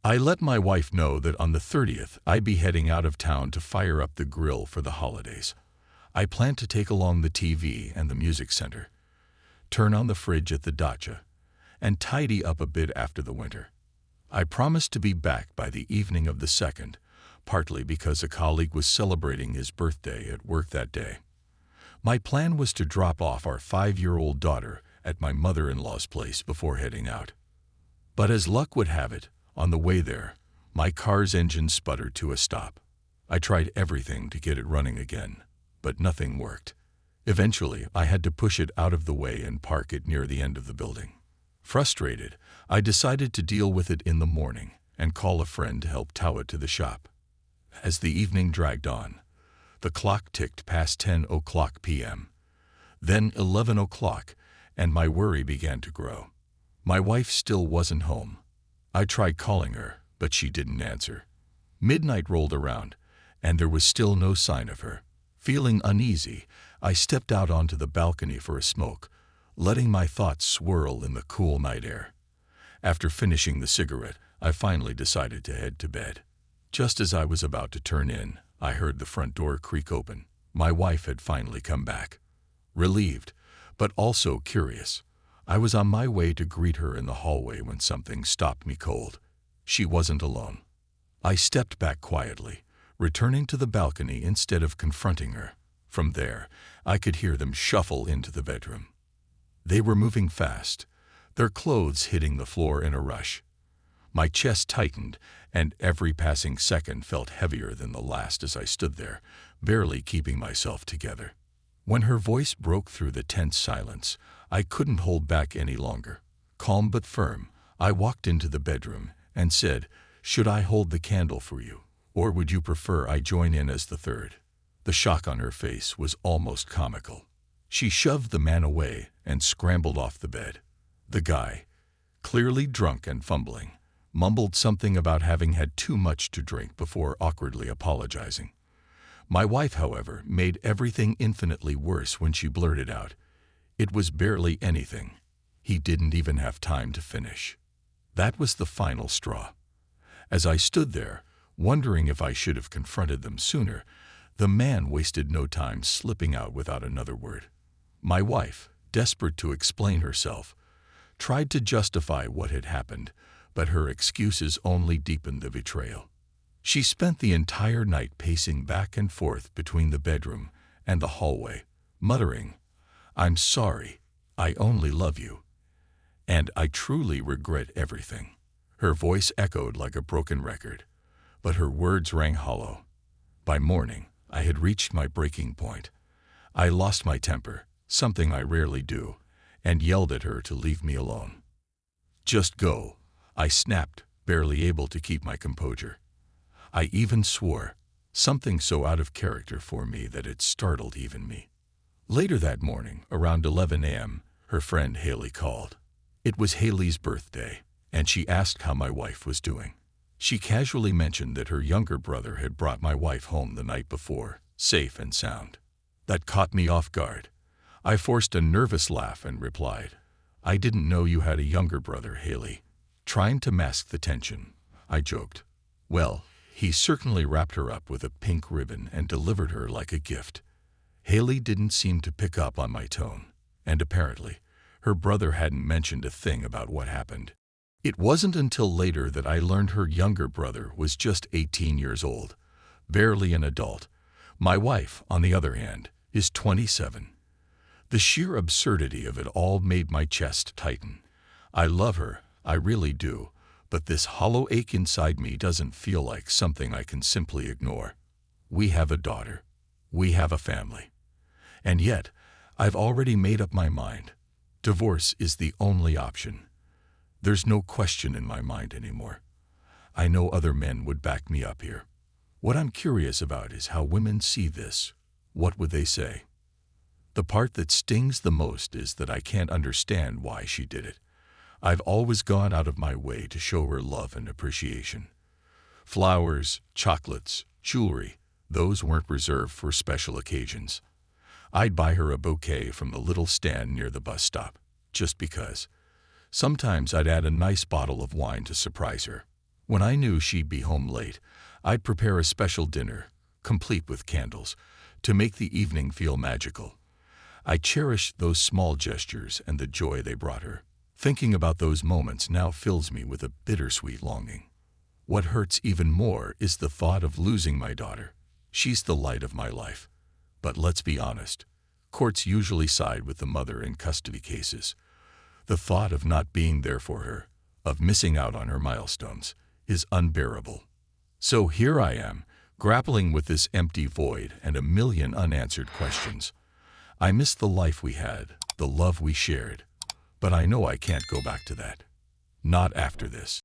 I let my wife know that on the 30th I'd be heading out of town to fire up the grill for the holidays. I planned to take along the TV and the music center, turn on the fridge at the dacha, and tidy up a bit after the winter. I promised to be back by the evening of the 2nd, partly because a colleague was celebrating his birthday at work that day. My plan was to drop off our 5-year-old daughter at my mother-in-law's place before heading out. But as luck would have it, on the way there, my car's engine sputtered to a stop. I tried everything to get it running again, but nothing worked. Eventually, I had to push it out of the way and park it near the end of the building. Frustrated, I decided to deal with it in the morning and call a friend to help tow it to the shop. As the evening dragged on, the clock ticked past 10:00 p.m., then 11:00, and my worry began to grow. My wife still wasn't home. I tried calling her, but she didn't answer. Midnight rolled around, and there was still no sign of her. Feeling uneasy, I stepped out onto the balcony for a smoke, letting my thoughts swirl in the cool night air. After finishing the cigarette, I finally decided to head to bed. Just as I was about to turn in, I heard the front door creak open. My wife had finally come back. Relieved, but also curious, I was on my way to greet her in the hallway when something stopped me cold. She wasn't alone. I stepped back quietly, returning to the balcony instead of confronting her. From there, I could hear them shuffle into the bedroom. They were moving fast, their clothes hitting the floor in a rush. My chest tightened, and every passing second felt heavier than the last as I stood there, barely keeping myself together. When her voice broke through the tense silence, I couldn't hold back any longer. Calm but firm, I walked into the bedroom and said, "Should I hold the candle for you, or would you prefer I join in as the third?" The shock on her face was almost comical. She shoved the man away and scrambled off the bed. The guy, clearly drunk and fumbling, mumbled something about having had too much to drink before awkwardly apologizing. My wife, however, made everything infinitely worse when she blurted out, "It was barely anything. He didn't even have time to finish." That was the final straw. As I stood there, wondering if I should have confronted them sooner, the man wasted no time slipping out without another word. My wife, desperate to explain herself, tried to justify what had happened, but her excuses only deepened the betrayal. She spent the entire night pacing back and forth between the bedroom and the hallway, muttering, "I'm sorry, I only love you, and I truly regret everything." Her voice echoed like a broken record, but her words rang hollow. By morning, I had reached my breaking point. I lost my temper, something I rarely do, and yelled at her to leave me alone. "Just go," I snapped, barely able to keep my composure. I even swore, something so out of character for me that it startled even me. Later that morning, around 11 a.m., her friend Haley called. It was Haley's birthday, and she asked how my wife was doing. She casually mentioned that her younger brother had brought my wife home the night before, safe and sound. That caught me off guard. I forced a nervous laugh and replied, "I didn't know you had a younger brother, Haley." Trying to mask the tension, I joked, "Well, he certainly wrapped her up with a pink ribbon and delivered her like a gift." Haley didn't seem to pick up on my tone, and apparently, her brother hadn't mentioned a thing about what happened. It wasn't until later that I learned her younger brother was just 18 years old, barely an adult. My wife, on the other hand, is 27. The sheer absurdity of it all made my chest tighten. I love her, I really do, but this hollow ache inside me doesn't feel like something I can simply ignore. We have a daughter. We have a family. And yet, I've already made up my mind. Divorce is the only option. There's no question in my mind anymore. I know other men would back me up here. What I'm curious about is how women see this. What would they say? The part that stings the most is that I can't understand why she did it. I've always gone out of my way to show her love and appreciation. Flowers, chocolates, jewelry, those weren't reserved for special occasions. I'd buy her a bouquet from the little stand near the bus stop, just because. Sometimes I'd add a nice bottle of wine to surprise her. When I knew she'd be home late, I'd prepare a special dinner, complete with candles, to make the evening feel magical. I cherished those small gestures and the joy they brought her. Thinking about those moments now fills me with a bittersweet longing. What hurts even more is the thought of losing my daughter. She's the light of my life. But let's be honest, courts usually side with the mother in custody cases. The thought of not being there for her, of missing out on her milestones, is unbearable. So here I am, grappling with this empty void and a million unanswered questions. I miss the life we had, the love we shared, but I know I can't go back to that. Not after this.